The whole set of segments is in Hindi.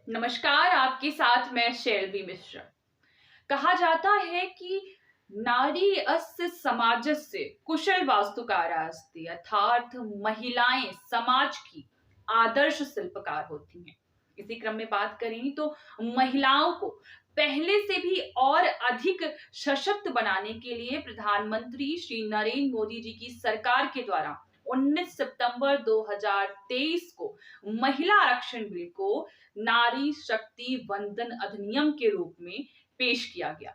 नमस्कार, आपके साथ मैं शैलवी मिश्रा। कहा जाता है कि नारी अस्य समाजस्य कुशल वास्तुकारा अस्ति, अर्थात महिलाएं समाज की आदर्श शिल्पकार होती हैं। इसी क्रम में बात करें तो महिलाओं को पहले से भी और अधिक सशक्त बनाने के लिए प्रधानमंत्री श्री नरेंद्र मोदी जी की सरकार के द्वारा 19 सितंबर 2023 को महिला आरक्षण बिल को नारी शक्ति वंदन अधिनियम के रूप में पेश किया गया।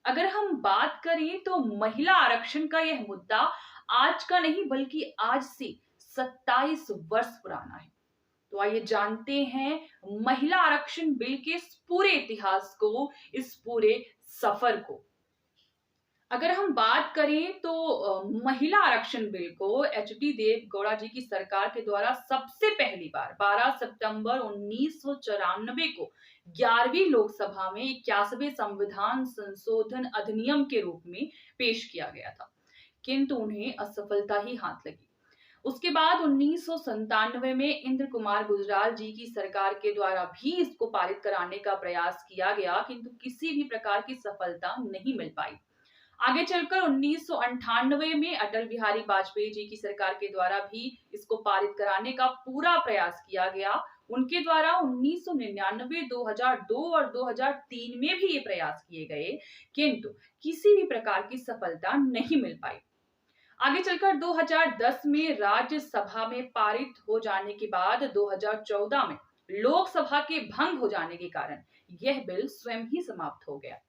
अगर हम बात करें तो महिला आरक्षण का यह मुद्दा आज का नहीं बल्कि आज से 27 वर्ष पुराना है। तो आइए जानते हैं महिला आरक्षण बिल के इस पूरे इतिहास को, इस पूरे सफर को। अगर हम बात करें तो महिला आरक्षण बिल को एच.डी. देव गौड़ा जी की सरकार के द्वारा सबसे पहली बार 12 सितंबर 1994 को 11वीं लोकसभा में 81वें संविधान संशोधन अधिनियम के रूप में पेश किया गया था, किंतु उन्हें असफलता ही हाथ लगी। उसके बाद 1997 में इंद्र कुमार गुजराल जी की सरकार के द्वारा भी इसको पारित कराने का प्रयास किया गया, किंतु किसी भी प्रकार की सफलता नहीं मिल पाई। आगे चलकर 1998 में अटल बिहारी वाजपेयी जी की सरकार के द्वारा भी इसको पारित कराने का पूरा प्रयास किया गया। उनके द्वारा 1999, 2002 और 2003 में भी ये प्रयास किए गए, किंतु किसी भी प्रकार की सफलता नहीं मिल पाई। आगे चलकर 2010 में राज्यसभा में पारित हो जाने के बाद 2014 में लोकसभा के भंग हो जाने के कारण यह बिल स्वयं ही समाप्त हो गया।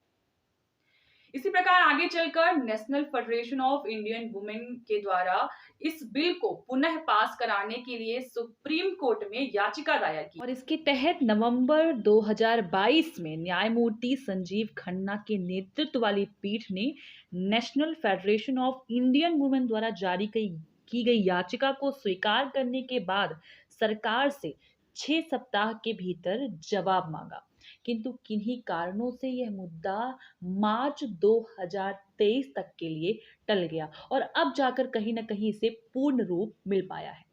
इसी प्रकार आगे चलकर national federation of Indian women के द्वारा इस बिल को पुनः पास कराने के लिए सुप्रीम कोर्ट में याचिका दायर की और इसके तहत नवंबर 2022 में न्यायमूर्ति संजीव खन्ना के नेतृत्व वाली पीठ ने national federation of Indian women द्वारा जारी की गई याचिका को स्वीकार करने के बाद सरकार से 6 सप्ताह के भीतर जवाब मांगा, किंतु किन्हीं कारणों से यह मुद्दा मार्च 2023 तक के लिए टल गया और अब जाकर कहीं ना कहीं इसे पूर्ण रूप मिल पाया है।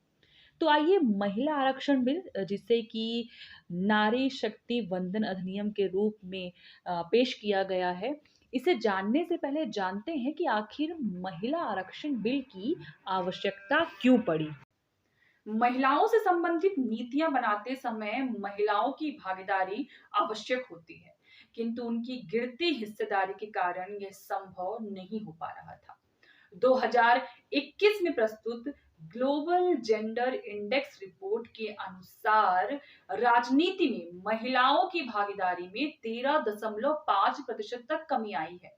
तो आइए महिला आरक्षण बिल, जिसे कि नारी शक्ति वंदन अधिनियम के रूप में पेश किया गया है, इसे जानने से पहले जानते हैं कि आखिर महिला आरक्षण बिल की आवश्यकता क्यों पड़ी। महिलाओं से संबंधित नीतियां बनाते समय महिलाओं की भागीदारी आवश्यक होती है, किंतु उनकी गिरती हिस्सेदारी के कारण यह संभव नहीं हो पा रहा था। 2021 में प्रस्तुत ग्लोबल जेंडर इंडेक्स रिपोर्ट के अनुसार राजनीति में महिलाओं की भागीदारी में 13.5% तक कमी आई है।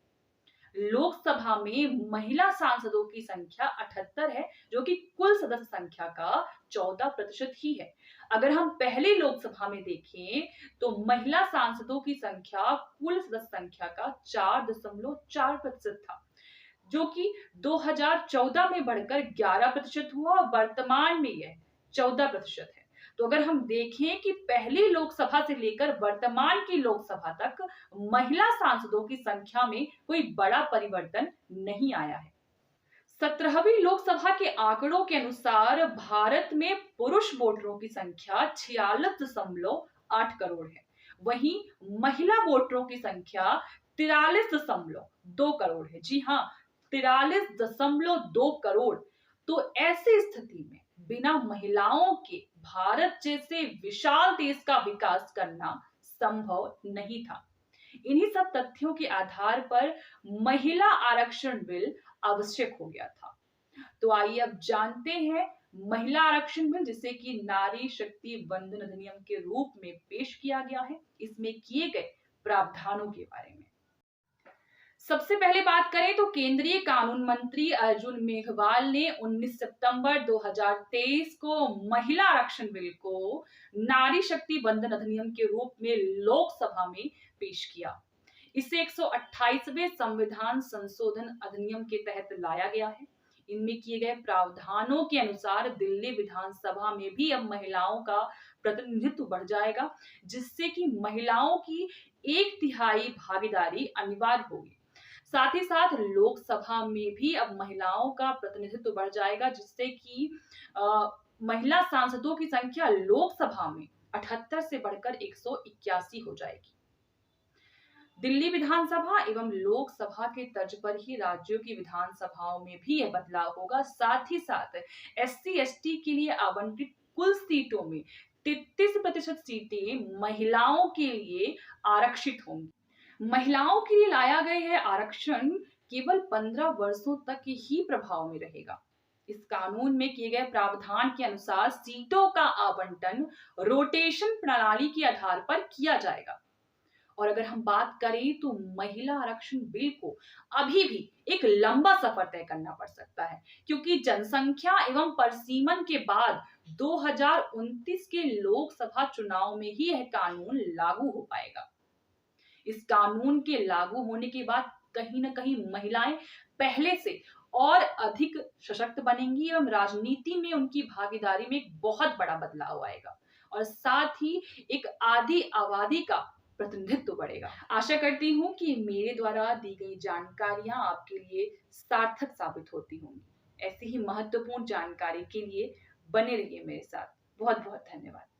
लोकसभा में महिला सांसदों की संख्या 78 है, जो कि कुल सदस्य संख्या का 14% ही है। अगर हम पहले लोकसभा में देखें तो महिला सांसदों की संख्या कुल सदस्य संख्या का 4.4% था, जो कि 2014 में बढ़कर 11% हुआ और वर्तमान में यह 14% है। तो अगर हम देखें कि पहली लोकसभा से लेकर वर्तमान की लोकसभा तक महिला सांसदों की संख्या में कोई बड़ा परिवर्तन नहीं आया है। 17वीं लोकसभा के आंकड़ों के अनुसार भारत में पुरुष वोटरों की संख्या 46.8 करोड़ है, वहीं महिला वोटरों की संख्या 43.2 करोड़ है। जी हाँ, 43.2 करोड़। तो ऐसी स्थिति में बिना महिलाओं के भारत जैसे विशाल देश का विकास करना संभव नहीं था। इन्हीं सब तथ्यों के आधार पर महिला आरक्षण बिल आवश्यक हो गया था। तो आइए अब जानते हैं महिला आरक्षण बिल, जिसे कि नारी शक्ति वंदन अधिनियम के रूप में पेश किया गया है, इसमें किए गए प्रावधानों के बारे में। सबसे पहले बात करें तो केंद्रीय कानून मंत्री अर्जुन मेघवाल ने 19 सितंबर 2023 को महिला आरक्षण बिल को नारी शक्ति वंदन अधिनियम के रूप में लोकसभा में पेश किया। इसे 128वें संविधान संशोधन अधिनियम के तहत लाया गया है। इनमें किए गए प्रावधानों के अनुसार दिल्ली विधानसभा में भी अब महिलाओं का प्रतिनिधित्व बढ़ जाएगा, जिससे कि महिलाओं की 1/3 भागीदारी अनिवार्य होगी। साथ ही साथ लोकसभा में भी अब महिलाओं का प्रतिनिधित्व बढ़ जाएगा, जिससे कि महिला सांसदों की संख्या लोकसभा में 78 से बढ़कर 181 हो जाएगी। दिल्ली विधानसभा एवं लोकसभा के तर्ज पर ही राज्यों की विधानसभाओं में भी यह बदलाव होगा। साथ ही साथ एससी एसटी के लिए आवंटित कुल सीटों में 33% सीटें महिलाओं के लिए आरक्षित होंगी। महिलाओं के लिए लाया गया है आरक्षण केवल 15 वर्षों तक ही प्रभाव में रहेगा। इस कानून में किए गए प्रावधान के अनुसार सीटों का आवंटन रोटेशन प्रणाली के आधार पर किया जाएगा। और अगर हम बात करें तो महिला आरक्षण बिल को अभी भी एक लंबा सफर तय करना पड़ सकता है, क्योंकि जनसंख्या एवं परिसीमन के बाद 2029 के लोकसभा चुनाव में ही यह कानून लागू हो पाएगा। इस कानून के लागू होने के बाद कहीं ना कहीं महिलाएं पहले से और अधिक सशक्त बनेंगी एवं राजनीति में उनकी भागीदारी में एक बहुत बड़ा बदलाव आएगा और साथ ही एक आधी आबादी का प्रतिनिधित्व बढ़ेगा। आशा करती हूँ कि मेरे द्वारा दी गई जानकारियां आपके लिए सार्थक साबित होती होंगी। ऐसी ही महत्वपूर्ण जानकारी के लिए बने रहिए मेरे साथ। बहुत बहुत धन्यवाद।